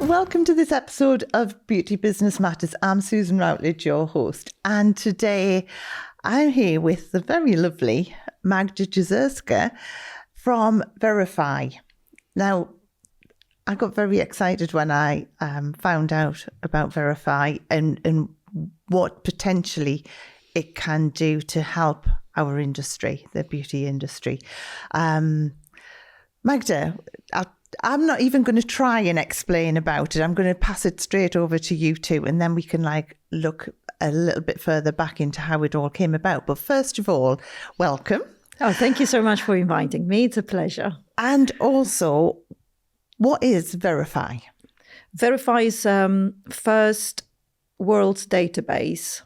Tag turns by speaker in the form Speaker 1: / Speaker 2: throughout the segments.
Speaker 1: Welcome to this episode of Beauty Business Matters. I'm Susan Routledge, your host, and today I'm here with the very lovely Magda Jizerska from Verifrr. Now, I got very excited when I found out about Verifrr and what potentially it can do to help our industry, the beauty industry. Magda, I'm not even going to try and explain about it. I'm going to pass it straight over to you two, and then we can look a little bit further back into how it all came about. But first of all, welcome.
Speaker 2: Oh, thank you so much for inviting me. It's a pleasure.
Speaker 1: And also, what is Verifrr?
Speaker 2: Verifrr is first world database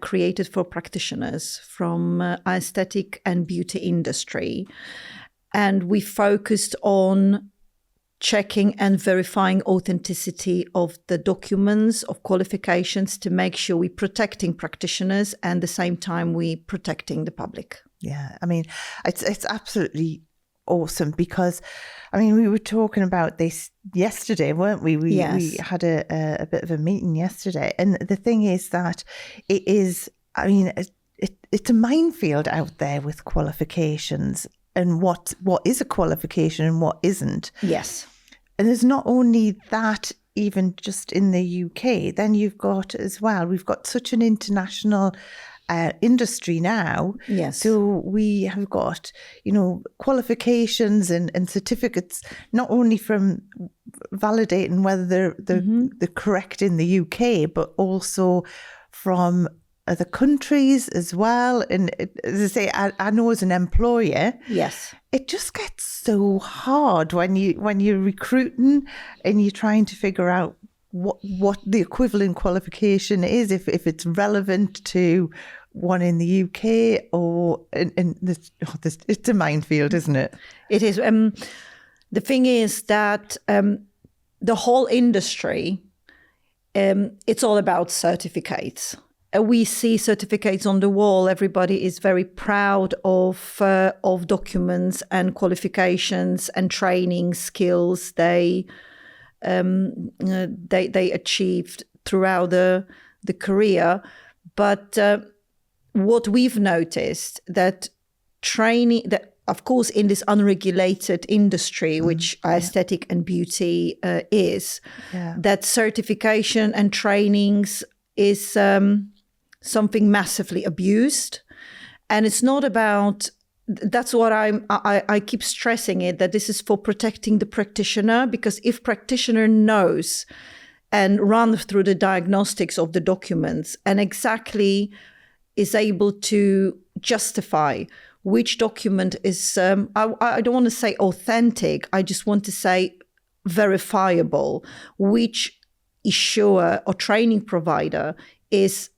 Speaker 2: created for practitioners from aesthetic and beauty industry. And we focused on checking and verifying authenticity of the documents, of qualifications, to make sure we're protecting practitioners and at the same time we're protecting the public.
Speaker 1: Yeah, I mean, it's absolutely awesome because, I mean, we were talking about this yesterday, weren't we?
Speaker 2: Yes.
Speaker 1: We had a bit of a meeting yesterday. And the thing is that it is, I mean, it's a minefield out there with qualifications and what is a qualification and what isn't.
Speaker 2: Yes.
Speaker 1: And there's not only that, even just in the UK, then you've got as well, we've got such an international industry now.
Speaker 2: Yes.
Speaker 1: So we have got, qualifications and certificates, not only from validating whether they're correct in the UK, but also from other countries as well. And as I say, I know as an employer,
Speaker 2: yes,
Speaker 1: it just gets so hard when you're recruiting and you're trying to figure out what the equivalent qualification is, if it's relevant to one in the UK or it's a minefield, isn't it?
Speaker 2: It is. The thing is that the whole industry, it's all about certificates. We see certificates on the wall. Everybody is very proud of documents and qualifications and training skills they achieved throughout the career. But what we've noticed that training, that of course in this unregulated industry, which aesthetic and beauty is, that certification and trainings is something massively abused. And it's not about, that's what I keep stressing it, that this is for protecting the practitioner, because if practitioner knows and runs through the diagnostics of the documents and exactly is able to justify which document is, I don't want to say authentic, I just want to say verifiable, which issuer or training provider is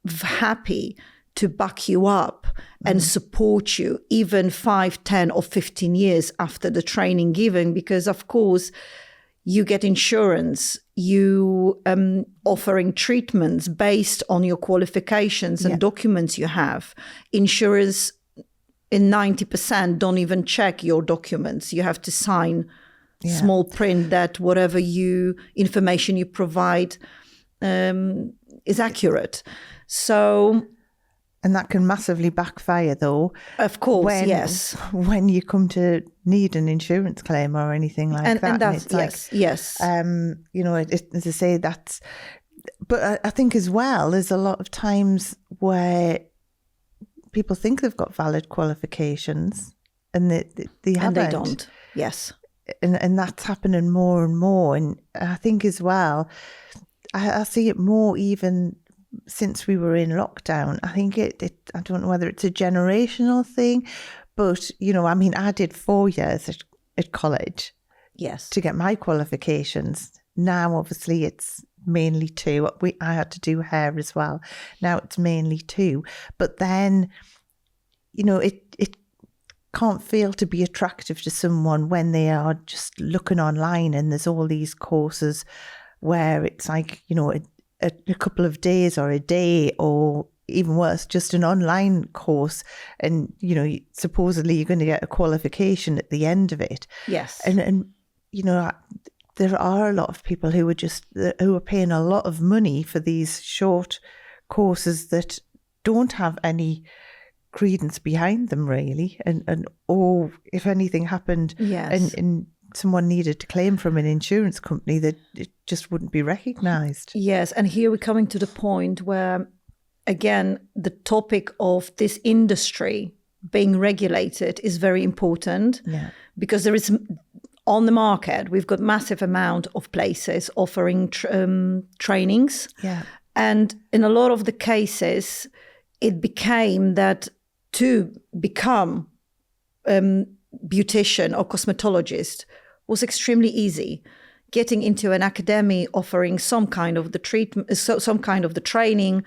Speaker 2: happy to back you up and support you even 5, 10 or 15 years after the training given, because of course you get insurance, you offering treatments based on your qualifications and documents you have. Insurers in 90% don't even check your documents. You have to sign small print that whatever information you provide is accurate. So,
Speaker 1: and that can massively backfire, though.
Speaker 2: Of course,
Speaker 1: when you come to need an insurance claim or anything like that.
Speaker 2: And that's, yes.
Speaker 1: As I say, that's. But I think as well, there's a lot of times where people think they've got valid qualifications and they haven't.
Speaker 2: And they don't. Yes.
Speaker 1: And that's happening more and more. And I think as well, I see it more even since we were in lockdown. I think I don't know whether it's a generational thing, but, I did 4 years at college to get my qualifications. Now, obviously, it's mainly 2. I had to do hair as well. Now it's mainly 2. But then, it can't fail to be attractive to someone when they are just looking online and there's all these courses where it's like, a couple of days or a day, or even worse, just an online course. And, supposedly you're going to get a qualification at the end of it.
Speaker 2: Yes.
Speaker 1: And there are a lot of people who are paying a lot of money for these short courses that don't have any credence behind them, really, or if anything happened, and someone needed to claim from an insurance company, that it just wouldn't be recognised.
Speaker 2: Yes, and here we're coming to the point where, again, the topic of this industry being regulated is very important, because there is, on the market, we've got massive amount of places offering trainings. And in a lot of the cases, it became that to become beautician or cosmetologist was extremely easy. Getting into an academy offering some kind of the treatment, some kind of the training,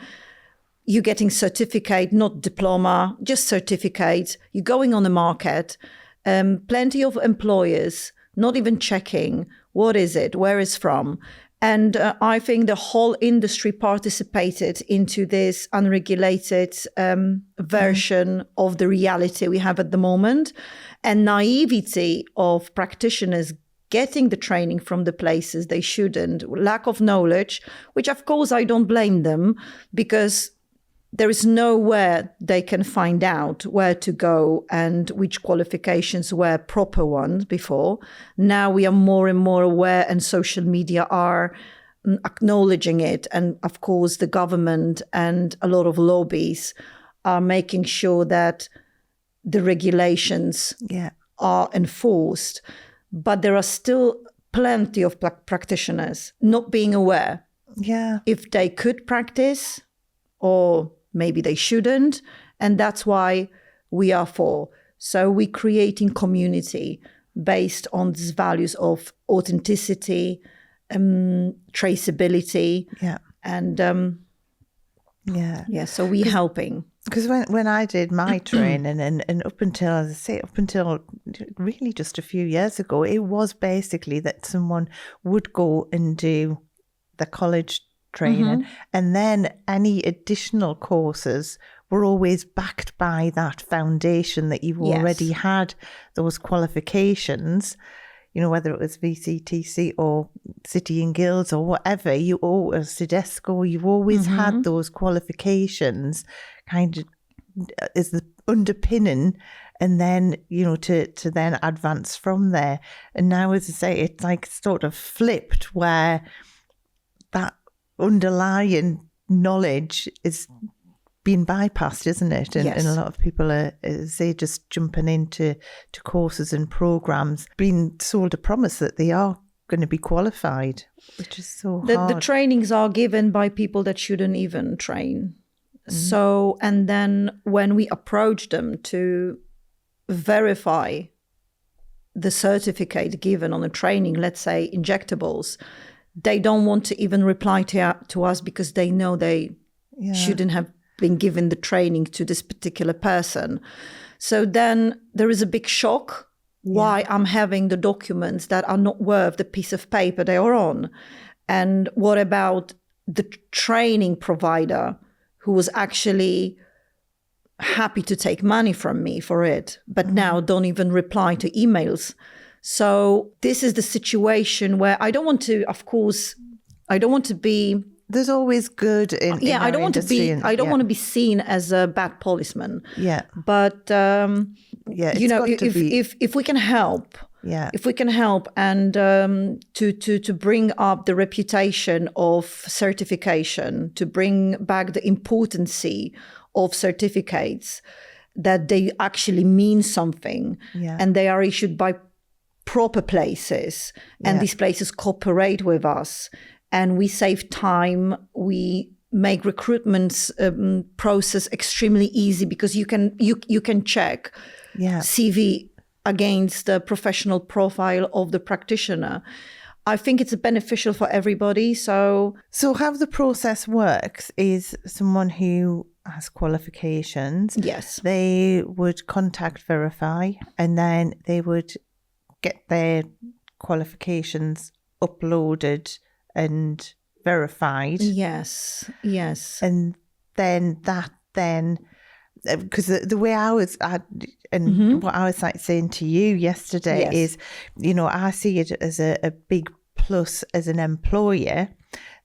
Speaker 2: you're getting certificate, not diploma, just certificate. You're going on the market. Plenty of employers not even checking what is it, where it's from. And I think the whole industry participated into this unregulated version of the reality we have at the moment. And naivety of practitioners getting the training from the places they shouldn't, lack of knowledge, which of course I don't blame them, because there is nowhere they can find out where to go and which qualifications were proper ones before. Now we are more and more aware, and social media are acknowledging it. And of course, the government and a lot of lobbies are making sure that the regulations are enforced. But there are still plenty of practitioners not being aware if they could practice, or maybe they shouldn't. And that's why we are for. So we're creating community based on these values of authenticity, traceability. And so we're helping.
Speaker 1: Because when I did my training, and up until, as I say, up until really just a few years ago, it was basically that someone would go and do the college training, and then any additional courses were always backed by that foundation that you've already had, those qualifications, you know, whether it was VCTC or City and Guilds or whatever, or Cedesco, you've always had those qualifications kind of is the underpinning, and then, you know, to then advance from there. And now, as I say, it's like sort of flipped, where that underlying knowledge is being bypassed, isn't it? And a lot of people are, say, just jumping into courses and programs, being sold a promise that they are going to be qualified, which is so hard.
Speaker 2: The trainings are given by people that shouldn't even train. So, and then when we approach them to verify the certificate given on the training, let's say injectables, they don't want to even reply to us, because they know they shouldn't have been given the training to this particular person. So then there is a big shock why I'm having the documents that are not worth the piece of paper they are on. And what about the training provider who was actually happy to take money from me for it, but now don't even reply to emails? So this is the situation where I don't want to, of course, I don't want to be...
Speaker 1: There's always good in
Speaker 2: I don't want to be. I don't want to be seen as a bad policeman. But you know, if we can help, if we can help, and to bring up the reputation of certification, to bring back the importance of certificates, that they actually mean something, and they are issued by proper places, and these places cooperate with us. And we save time. We make recruitment process extremely easy, because you can check CV against the professional profile of the practitioner. I think it's beneficial for everybody. So
Speaker 1: how the process works is someone who has qualifications. They would contact Verifrr, and then they would get their qualifications uploaded and verified. And then because the way I was what I was like saying to you yesterday is, you know, I see it as a big plus as an employer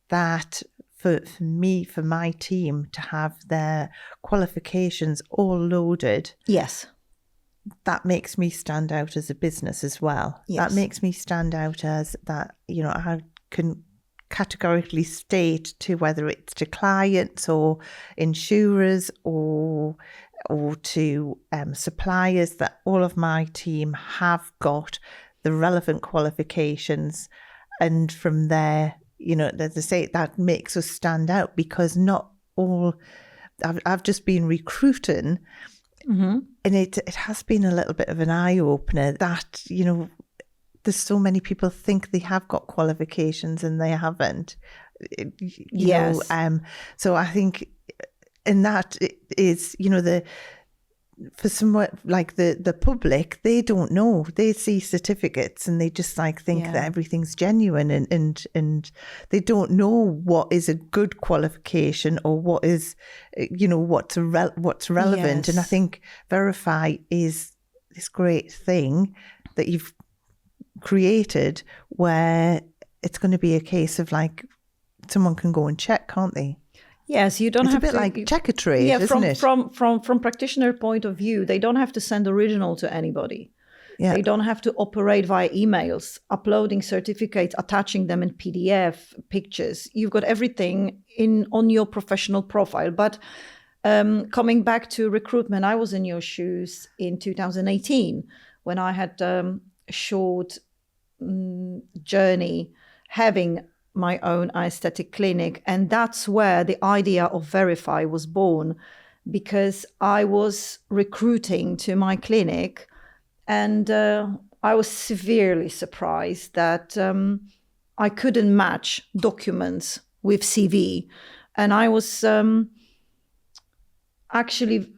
Speaker 1: that for me, for my team to have their qualifications all loaded.
Speaker 2: Yes.
Speaker 1: That makes me stand out as a business as well.
Speaker 2: Yes.
Speaker 1: That makes me stand out as that, I can categorically state to whether it's to clients or insurers or to suppliers that all of my team have got the relevant qualifications. And from there, as I say, that makes us stand out, because not all, I've just been recruiting, and it has been a little bit of an eye-opener that, there's so many people think they have got qualifications and they haven't.
Speaker 2: Yes.
Speaker 1: So I think, and that is, for somewhat like the public, they don't know. They see certificates and they just think that everything's genuine, and they don't know what is a good qualification or what is, what's relevant.
Speaker 2: Yes.
Speaker 1: And I think Verifrr is this great thing that you've created, where it's going to be a case of someone can go and check, can't they?
Speaker 2: Yes, you don't
Speaker 1: it's
Speaker 2: have to.
Speaker 1: It's a bit like check a trade, isn't it?
Speaker 2: From practitioner point of view, they don't have to send original to anybody. Yeah. They don't have to operate via emails, uploading certificates, attaching them in PDF, pictures. You've got everything on your professional profile. But coming back to recruitment, I was in your shoes in 2018 when I had a short journey having my own aesthetic clinic. And that's where the idea of Verifrr was born, because I was recruiting to my clinic and I was severely surprised that I couldn't match documents with CV. And I was actually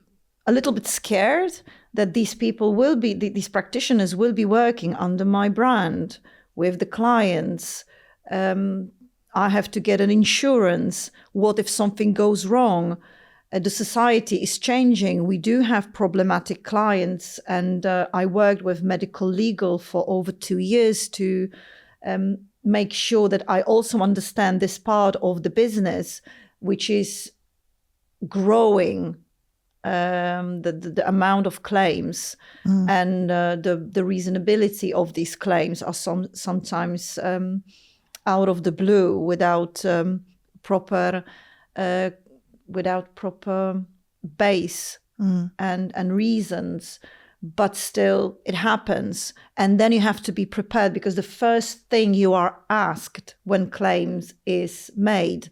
Speaker 2: a little bit scared that these practitioners will be working under my brand with the clients. I have to get an insurance. What if something goes wrong? The society is changing. We do have problematic clients. And I worked with medical legal for over 2 years to make sure that I also understand this part of the business, which is growing. The amount of claims and the reasonability of these claims are sometimes out of the blue without proper base and reasons, but still it happens. And then you have to be prepared, because the first thing you are asked when claims is made,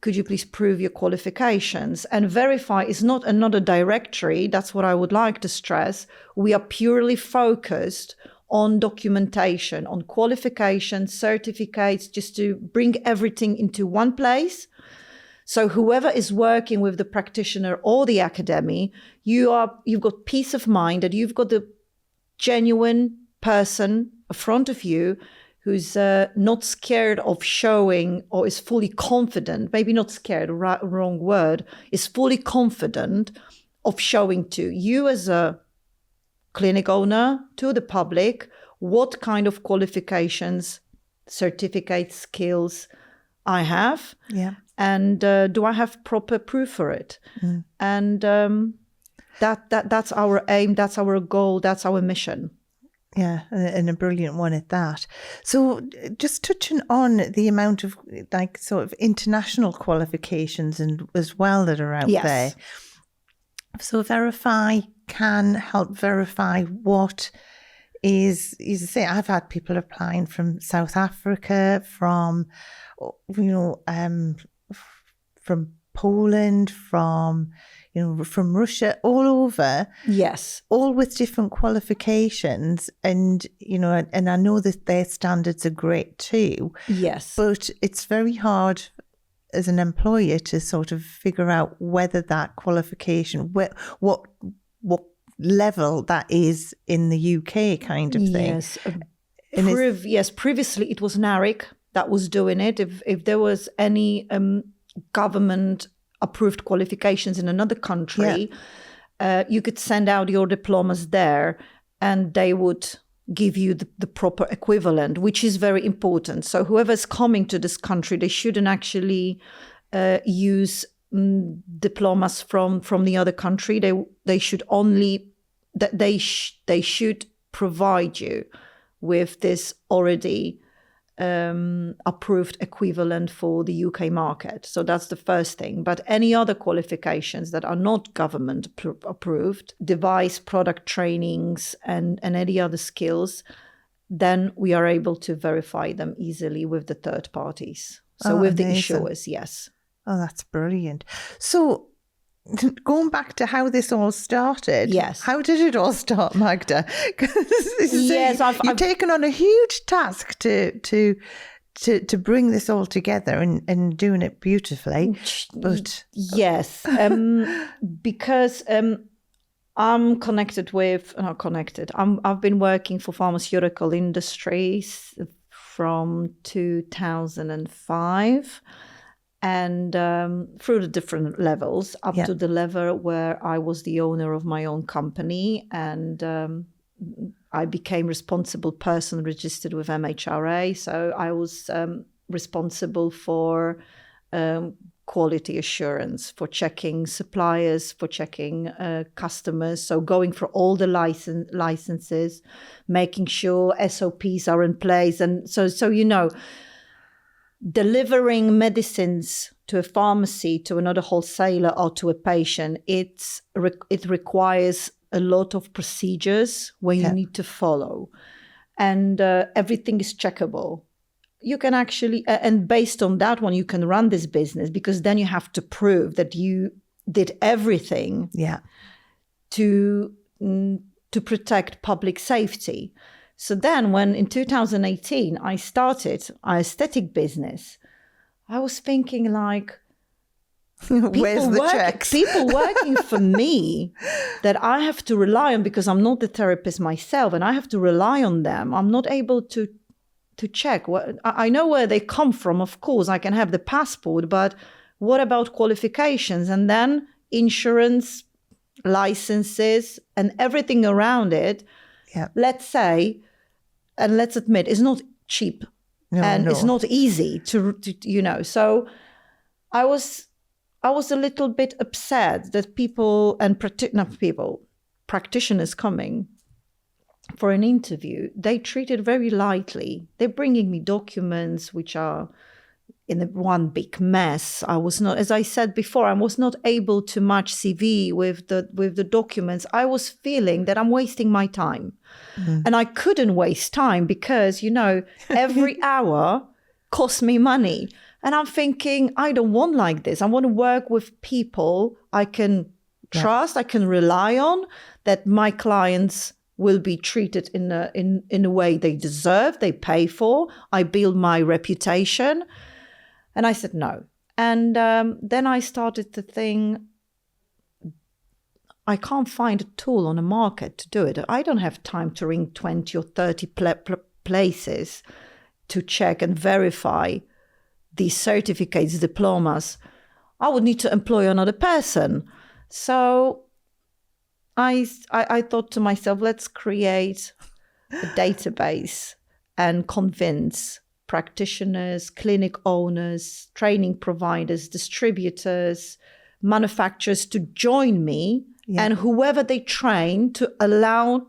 Speaker 2: could you please prove your qualifications? And Verifrr is not another directory. That's what I would like to stress. We are purely focused on documentation, on qualifications, certificates, just to bring everything into one place. So whoever is working with the practitioner or the academy, you've got peace of mind that you've got the genuine person in front of you who's not scared of showing, or is fully confident, maybe not scared, wrong word, is fully confident of showing to you as a clinic owner, to the public, what kind of qualifications, certificates, skills I have.
Speaker 1: Yeah.
Speaker 2: And do I have proper proof for it? And that's our aim, that's our goal, that's our mission.
Speaker 1: Yeah, and a brilliant one at that. So just touching on the amount of sort of international qualifications and as well that are out there. So Verifrr can help verify what is, as I say, I've had people applying from South Africa, from Poland, from Russia, all over.
Speaker 2: Yes.
Speaker 1: All with different qualifications. And, and I know that their standards are great too.
Speaker 2: Yes.
Speaker 1: But it's very hard as an employer to sort of figure out whether that qualification, what level that is in the UK kind of thing.
Speaker 2: Yes. Yes. Previously it was NARIC that was doing it. If there was any government approved qualifications in another country, you could send out your diplomas there and they would give you the proper equivalent, which is very important. So whoever's coming to this country, they shouldn't actually use diplomas from the other country. They should only they should provide you with this already approved equivalent for the UK market. So that's the first thing. But any other qualifications that are not government approved, device, product trainings, and any other skills, then we are able to verify them easily with the third parties. So with the issuers, yes.
Speaker 1: Oh, that's brilliant. So going back to how this all started,
Speaker 2: yes.
Speaker 1: How did it all start, Magda?
Speaker 2: Yes,
Speaker 1: you've taken on a huge task to bring this all together and doing it beautifully. But
Speaker 2: yes, because I'm connected with, not connected. I've been working for pharmaceutical industries from 2005. And through the different levels, up to the level where I was the owner of my own company, and I became responsible person registered with MHRA. So I was responsible for quality assurance, for checking suppliers, for checking customers. So going for all the licenses, making sure SOPs are in place, and so delivering medicines to a pharmacy, to another wholesaler, or to a patient, it requires a lot of procedures where you need to follow. And everything is checkable. You can actually, and based on that one, you can run this business, because then you have to prove that you did everything to protect public safety. So then when in 2018 I started our aesthetic business, I was thinking like,
Speaker 1: where's the checks?
Speaker 2: People working for me that I have to rely on, because I'm not the therapist myself and I have to rely on them. I'm not able to check. I know where they come from. Of course, I can have the passport, but what about qualifications? And then insurance, licenses, and everything around it. Let's say, and let's admit, it's not cheap, it's not easy to. So I was a little bit upset that people and practitioners coming for an interview, they treat it very lightly. They're bringing me documents which are in one big mess. I was not, as I said before, I was not able to match CV with the documents. I was feeling that I'm wasting my time. And I couldn't waste time because, every hour cost me money. And I'm thinking, I don't want like this. I want to work with people I can trust, I can rely on, that my clients will be treated in a way they deserve, they pay for. I build my reputation. And I said no. And then I started to think, I can't find a tool on the market to do it. I don't have time to ring 20 or 30 places to check and verify these certificates, diplomas. I would need to employ another person. So I thought to myself, let's create a database and convince practitioners, clinic owners, training providers, distributors, manufacturers to join me, and whoever they train, to allow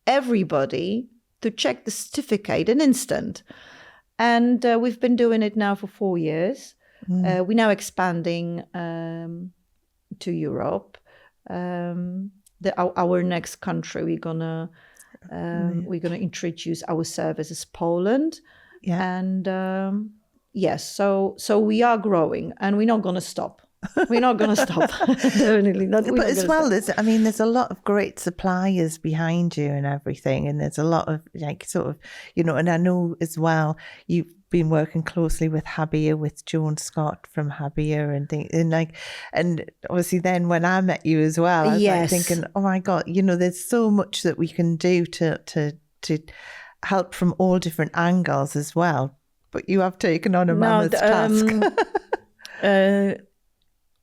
Speaker 2: everybody to check the certificate in instant. And we've been doing it now for 4 years. We're now expanding to Europe. Our next country, we're gonna introduce our service is Poland. And so we are growing, and we're not going to stop. We're not going to stop. Definitely not.
Speaker 1: But as well, there's a lot of great suppliers behind you and everything, and there's a lot of and I know as well you've been working closely with Habir, with Joan Scott from Habir and things, and obviously then when I met you as well, I was like thinking, oh my God, there's so much that we can do to help from all different angles as well. But you have taken on a mammoth task.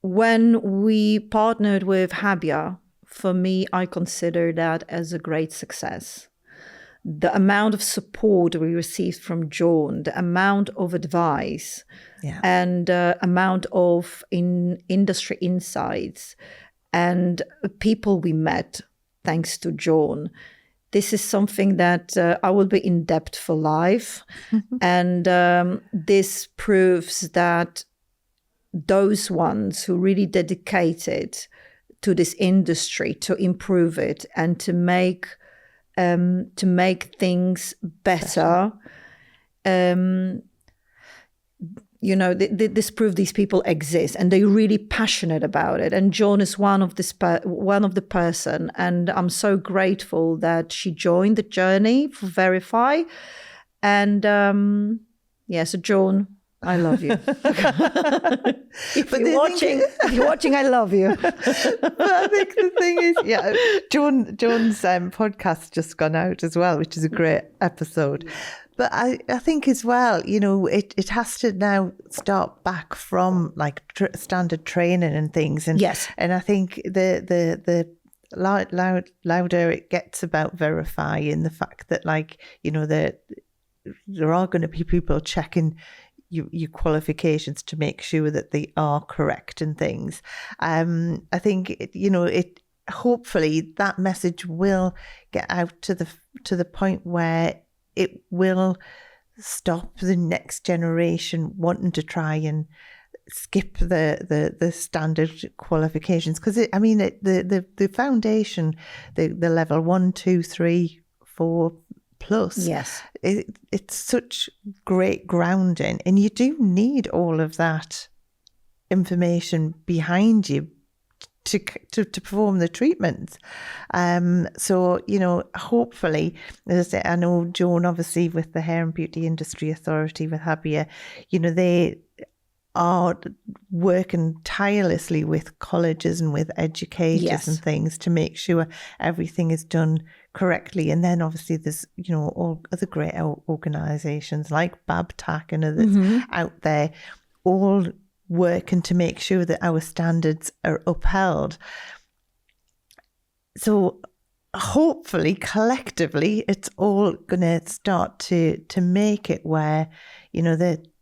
Speaker 2: When we partnered with Habir, for me, I consider that as a great success. the amount of support we received from John, the amount of advice, and amount of industry insights, and people we met thanks to John. This is something that I will be in debt for life. And this proves that those ones who really dedicated to this industry to improve it and to make things better, this proof these people exist and they're really passionate about it. And John is one of the person, and I'm so grateful that she joined the journey for Verifrr. And so John, I love you. If you're watching, I love you.
Speaker 1: But I think the thing is, John's podcast just gone out as well, which is a great episode. But I think as well, it has to now start back from like standard training and things. And
Speaker 2: yes.
Speaker 1: And I think the louder it gets about Verifrr, and the fact that there are going to be people checking your qualifications to make sure that they are correct and things. I think it hopefully that message will get out to the point where it will stop the next generation wanting to try and skip the standard qualifications, because the foundation, the level 1, 2, 3, 4 plus,
Speaker 2: yes,
Speaker 1: it's such great grounding, and you do need all of that information behind you to perform the treatments. So hopefully, as I say, I know Joan, obviously with the Hair and Beauty Industry Authority with Habia, they are working tirelessly with colleges and with educators, yes, and things to make sure everything is done correctly. And then obviously there's all other great organisations like BABTAC and others, mm-hmm, out there, all working to make sure that our standards are upheld. So hopefully collectively it's all going to start to make it where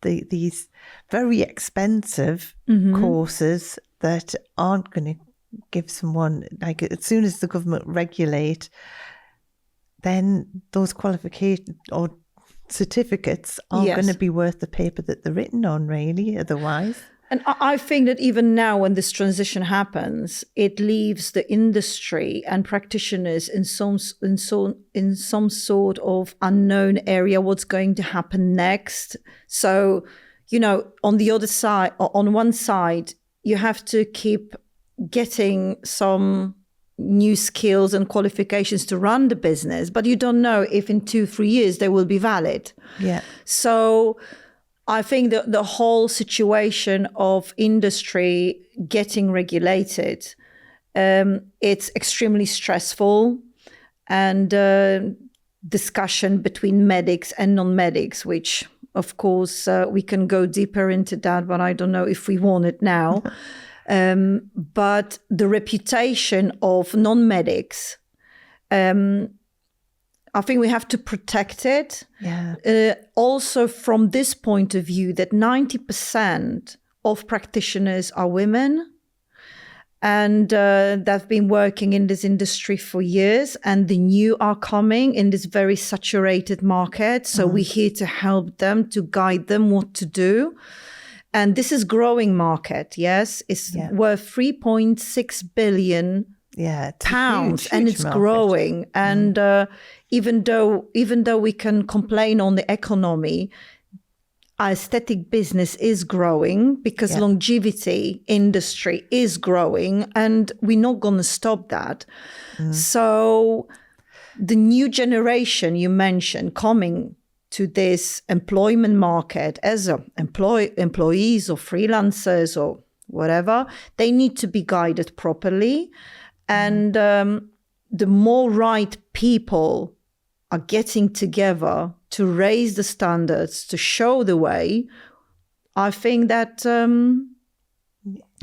Speaker 1: these very expensive, mm-hmm, courses that aren't going to give someone, like, as soon as the government regulate, then those qualifications or certificates aren't, yes, going to be worth the paper that they're written on, really, otherwise.
Speaker 2: And I think that even now, when this transition happens, it leaves the industry and practitioners in some sort of unknown area. What's going to happen next? So, on the other side, on one side, you have to keep getting some new skills and qualifications to run the business, but you don't know if in 2-3 years they will be valid.
Speaker 1: Yeah.
Speaker 2: So I think that the whole situation of industry getting regulated, it's extremely stressful, and discussion between medics and non-medics, which of course we can go deeper into that, but I don't know if we want it now. But the reputation of non-medics, I think we have to protect it.
Speaker 1: Yeah.
Speaker 2: Also from this point of view, that 90% of practitioners are women, and they've been working in this industry for years, and the new are coming in this very saturated market. So we're here to help them, to guide them what to do. And this is growing market, yes? It's worth 3.6 billion pounds, huge, and it's market. Growing. And even though we can complain on the economy, our aesthetic business is growing because longevity industry is growing, and we're not going to stop that. So the new generation you mentioned coming to this employment market as employees or freelancers or whatever, they need to be guided properly. And the more right people are getting together to raise the standards, to show the way, I think that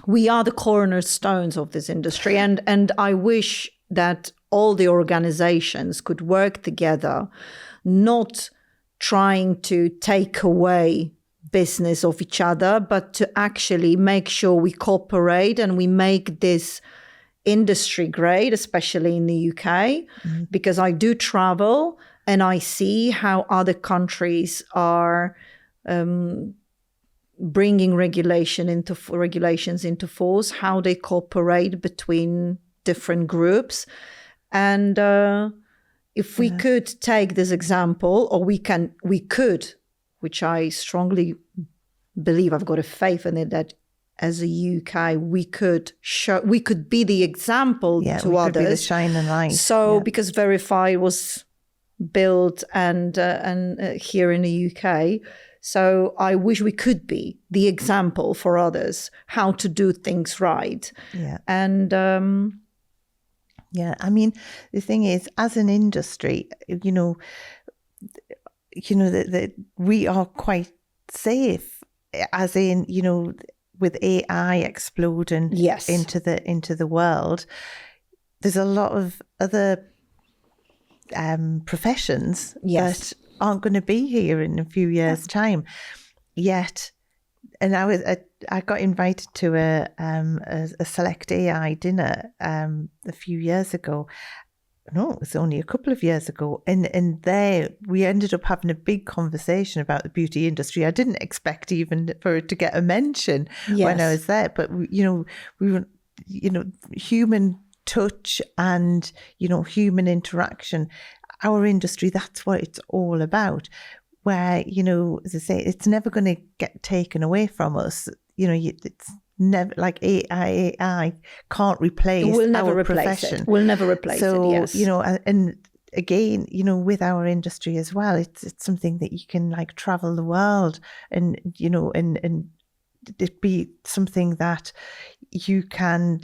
Speaker 2: we are the cornerstones of this industry. And I wish that all the organizations could work together, not trying to take away business of each other, but to actually make sure we cooperate and we make this industry great, especially in the UK, because I do travel and I see how other countries are bringing regulations into force, how they cooperate between different groups. And if we could take this example, or we could, which I strongly believe, I've got a faith in it, that as a UK, we could be the example to others. Could be the
Speaker 1: shining light.
Speaker 2: So because Verifrr was built and here in the UK, so I wish we could be the example for others how to do things right.
Speaker 1: Yeah.
Speaker 2: And
Speaker 1: I mean, the thing is, as an industry, that we are quite safe, as in, with AI exploding into the world. There's a lot of other professions that aren't going to be here in a few years' time yet. And I got invited to a Select AI dinner a few years ago. No, it was only a couple of years ago. And there we ended up having a big conversation about the beauty industry. I didn't expect even for it to get a mention when I was there. But, we were, human touch and, human interaction. Our industry, that's what it's all about. Where, as I say, it's never going to get taken away from us. It's never, like AI can't replace our profession.
Speaker 2: We'll never replace it, yes.
Speaker 1: And again, with our industry as well, it's something that you can like travel the world and, and it be something that you can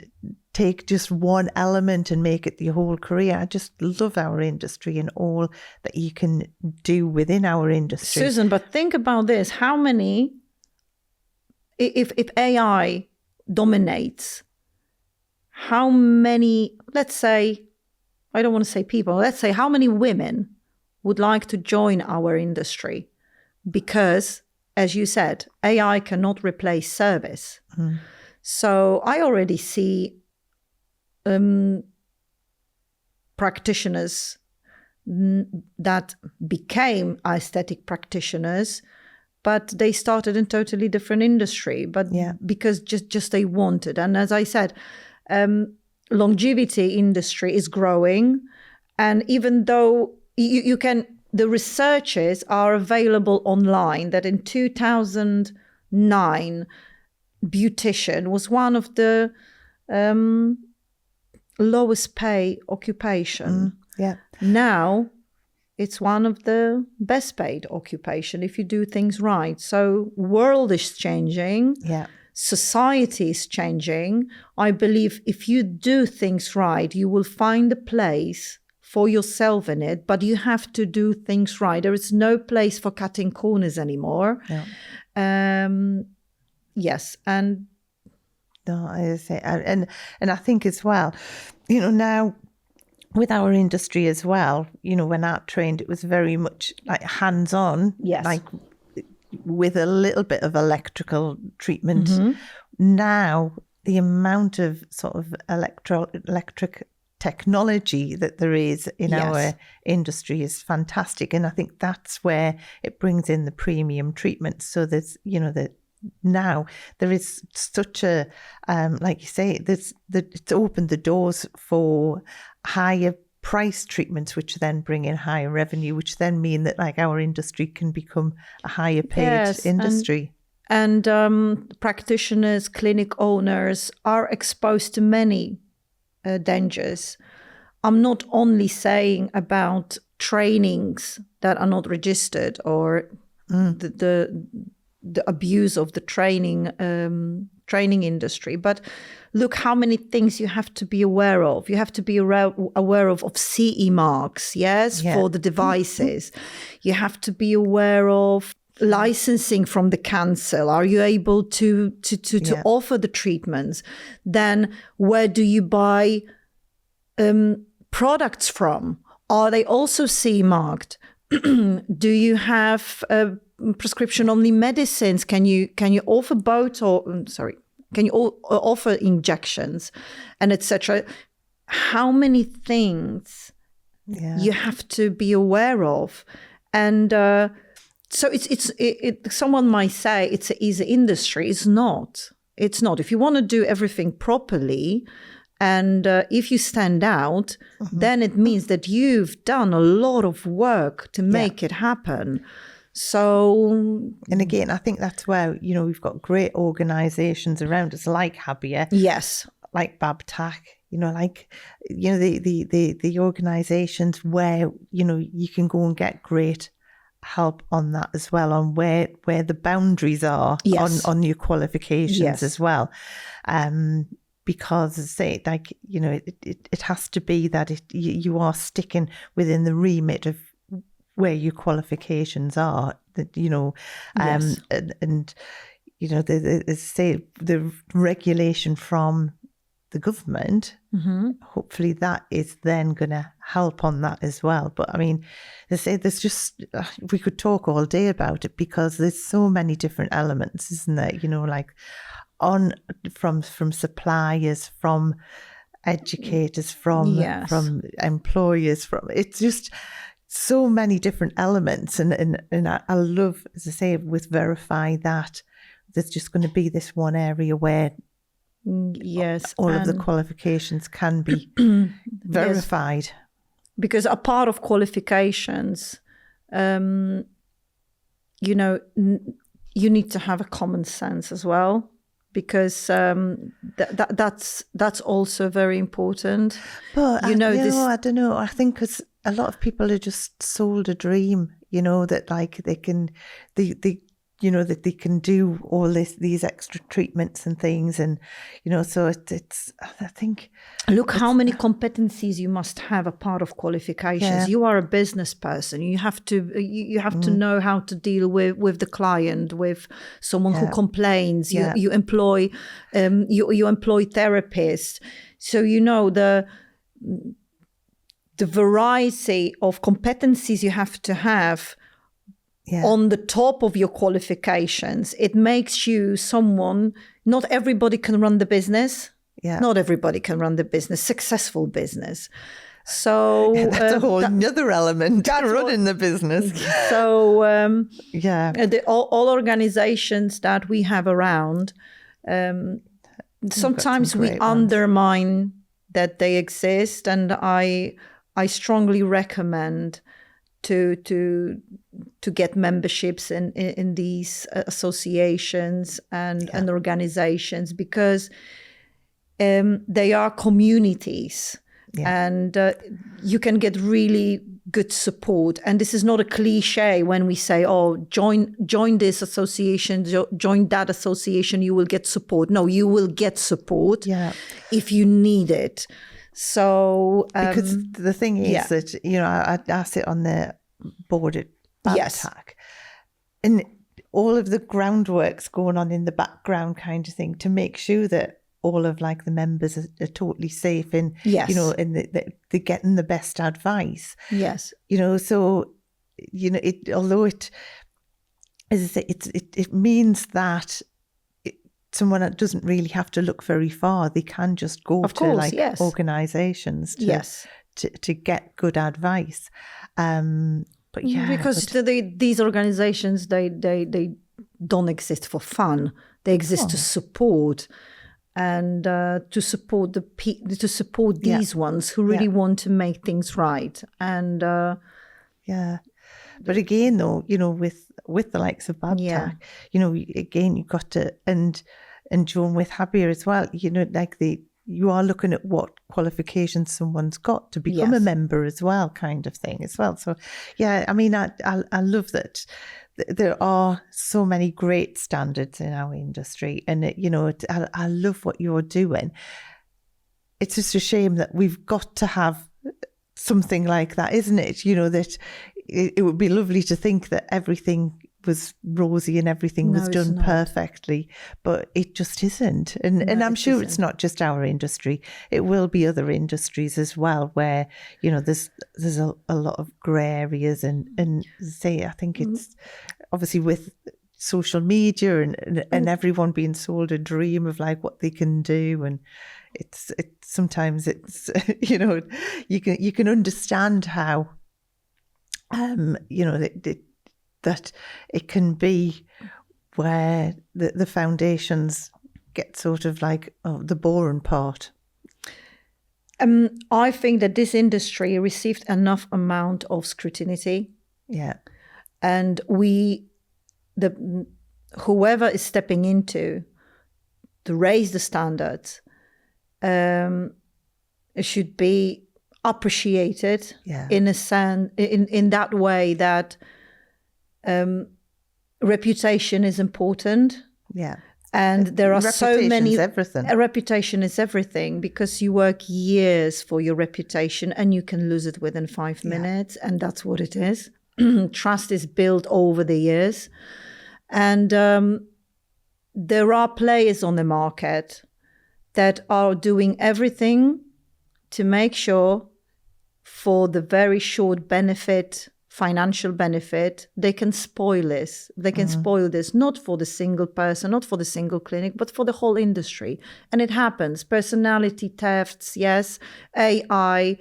Speaker 1: take just one element and make it the whole career. I just love our industry and all that you can do within our industry.
Speaker 2: Susan, but think about this. How many, if AI dominates, how many, let's say, I don't want to say people, let's say how many women would like to join our industry? Because, as you said, AI cannot replace service. So I already see practitioners that became aesthetic practitioners, but they started in totally different industry, but because just they wanted. And as I said, longevity industry is growing. And even though you can, the researches are available online that in 2009, beautician was one of the lowest pay occupation. Now it's one of the best paid occupation if you do things right. So world is changing. Society is changing. I believe if you do things right, you will find a place for yourself in it, but you have to do things right. There is no place for cutting corners anymore. Yes, and
Speaker 1: no, I say, and I think as well, now with our industry as well, when I trained, it was very much like hands-on, like with a little bit of electrical treatment. Now, the amount of sort of electric technology that there is in our industry is fantastic, and I think that's where it brings in the premium treatment. So there's, now there is such a, like you say, it's opened the doors for higher price treatments, which then bring in higher revenue, which then mean that like our industry can become a higher paid industry.
Speaker 2: And practitioners, clinic owners are exposed to many dangers. I'm not only saying about trainings that are not registered or the abuse of the training industry, but look how many things you have to be aware of. You have to be aware of CE marks, for the devices. You have to be aware of licensing from the council. Are you able to offer the treatments? Then where do you buy products from? Are they also CE marked? Do you have prescription-only medicines? Can you offer both, or can you offer injections, and etc.? How many things you have to be aware of, and so it's someone might say it's an easy industry. It's not. It's not. If you want to do everything properly, and if you stand out, then it means that you've done a lot of work to make it happen. So,
Speaker 1: and again, I think that's where, we've got great organisations around us, like Habia,
Speaker 2: yes,
Speaker 1: like Babtac, the organisations where, you can go and get great help on that as well, on where the boundaries are on your qualifications as well. Because, as I say, it has to be that you are sticking within the remit of where your qualifications are, as I say, the regulation from the government, hopefully that is then going to help on that as well. But I mean, as I say, there's just, we could talk all day about it, because there's so many different elements, isn't there? From suppliers, from educators, from employers, it's just so many different elements, and I love, as I say, with Verify, that there's just going to be this one area where all of the qualifications can be verified.
Speaker 2: Yes. Because a part of qualifications, you need to have a common sense as well, because that's also very important.
Speaker 1: But I don't know. I think because a lot of people are just sold a dream, that they can that they can do all these extra treatments and things, and so it's I think,
Speaker 2: look how many competencies you must have a part of qualifications. You are a business person. You have to know how to deal with the client, with someone who complains. You employ you employ therapists, so the variety of competencies you have to have on the top of your qualifications. It makes you someone. Not everybody can run the business. Not everybody can run the business, successful business. So
Speaker 1: that's a whole another element, running the business.
Speaker 2: So all organizations that we have around, sometimes we undermine that they exist, and I strongly recommend to get memberships in these associations and organizations, because they are communities, and you can get really good support. And this is not a cliche when we say, oh, join this association, join that association, you will get support. No, you will get support if you need it. So
Speaker 1: because the thing is that I sit on the board at Babtac, and all of the groundwork's going on in the background, kind of thing, to make sure that all of the members are totally safe, and and they're getting the best advice. So although it, as I say, it means that someone that doesn't really have to look very far. They can just go to organisations to get good advice. But
Speaker 2: because these organisations, they don't exist for fun. They exist to support, and to support these ones who really want to make things right. And
Speaker 1: but again, though, with the likes of Babtac, again, you've got to, and Joan with Habia as well, you are looking at what qualifications someone's got to become a member as well, kind of thing as well. So, I mean, I love that there are so many great standards in our industry, and I love what you're doing. It's just a shame that we've got to have something like that, isn't it? That it would be lovely to think that everything was rosy and everything was done perfectly, but it just isn't. And I'm sure it's not just our industry. It will be other industries as well where, there's a lot of grey areas and say, I think it's obviously with social media and everyone being sold a dream of like what they can do, and it's sometimes it's you can understand how that it can be where the foundations get sort of like the boring part.
Speaker 2: I think that this industry received enough amount of scrutiny.
Speaker 1: Yeah.
Speaker 2: And whoever is stepping into to raise the standards should be appreciated in a sense, in that way that reputation is important.
Speaker 1: Yeah.
Speaker 2: And there are so many.
Speaker 1: Everything.
Speaker 2: A reputation is everything, because you work years for your reputation and you can lose it within 5 minutes. And that's what it is. Trust is built over the years. And there are players on the market that are doing everything to make sure, for the very short benefit, financial benefit, they can spoil this. They can spoil this, not for the single person, not for the single clinic, but for the whole industry. And it happens. Personality thefts, yes. AI.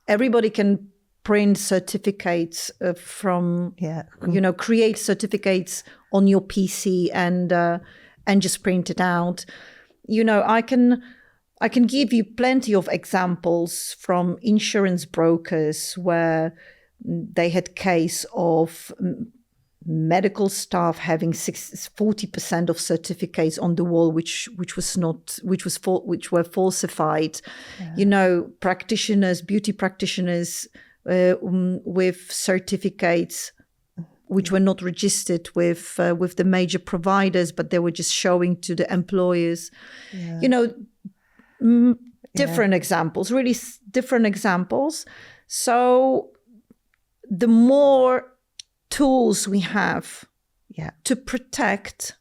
Speaker 2: Everybody can print certificates create certificates on your PC and just print it out. I can give you plenty of examples from insurance brokers where they had case of medical staff having 40% of certificates on the wall, which were falsified. Yeah. Practitioners, beauty practitioners with certificates which were not registered with the major providers, but they were just showing to the employers. Yeah. Different examples, really different examples. So the more tools we have to protect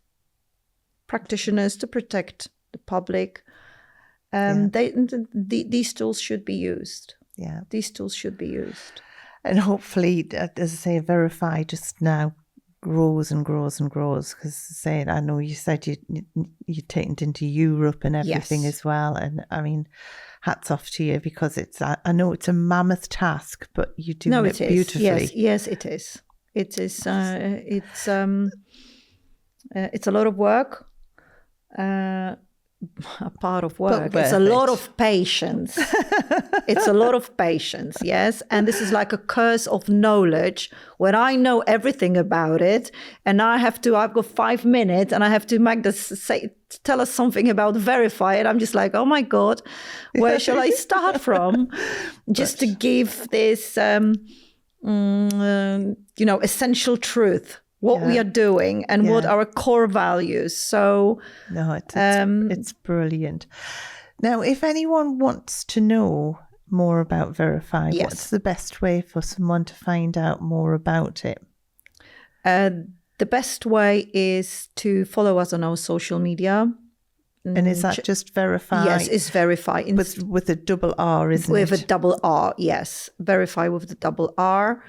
Speaker 2: practitioners, to protect the public, these tools should be used.
Speaker 1: Yeah,
Speaker 2: these tools should be used.
Speaker 1: And hopefully, as I say, Verifrr just now grows and grows and grows, because I know you said you taken it into Europe and everything as well, and I mean, hats off to you, because I know it's a mammoth task, but you do it beautifully.
Speaker 2: Yes, it is. It is. It's a lot of work. A part of work. It's a lot of patience. It's a lot of patience, yes. And this is like a curse of knowledge, where I know everything about it, and I've got 5 minutes, and I have to tell us something about Verifrr, and I'm just like, oh my God, where shall I start from? Just to give this, essential truth. What we are doing and what are our core values. So
Speaker 1: no, it's brilliant. Now, if anyone wants to know more about Verifrr, what's the best way for someone to find out more about it?
Speaker 2: The best way is to follow us on our social media.
Speaker 1: And is that just Verifrr?
Speaker 2: Yes, it's Verifrr.
Speaker 1: With a double R, isn't it?
Speaker 2: With a double R, yes. Verifrr with the double R.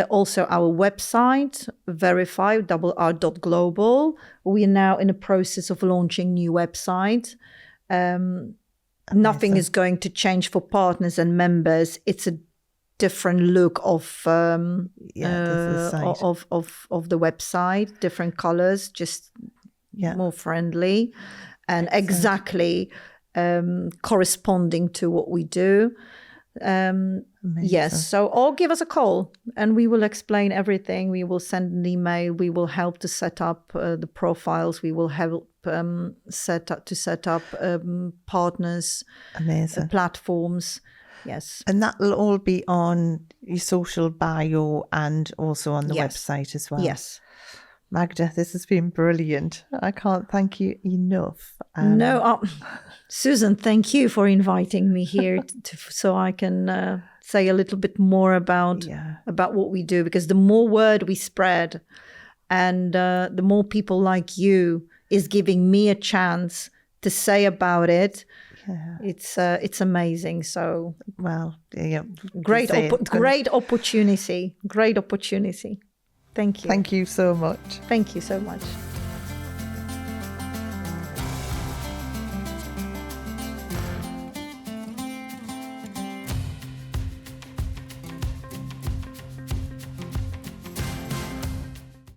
Speaker 2: Also our website, verifrr.global. We are now in the process of launching new website. Nothing is going to change for partners and members. It's a different look of the website, different colors, just more friendly, and exactly corresponding to what we do. Yes, so or give us a call and we will explain everything. We will send an email. We will help to set up the profiles. We will help set up partners, platforms. Yes,
Speaker 1: and that will all be on your social bio and also on the website as well.
Speaker 2: Yes.
Speaker 1: Magda, this has been brilliant. I can't thank you enough.
Speaker 2: Susan, thank you for inviting me here so I can say a little bit more about what we do, because the more word we spread and the more people like you is giving me a chance to say about it, it's amazing. So great opportunity. Thank you.
Speaker 1: Thank you so much.
Speaker 2: Thank you so much.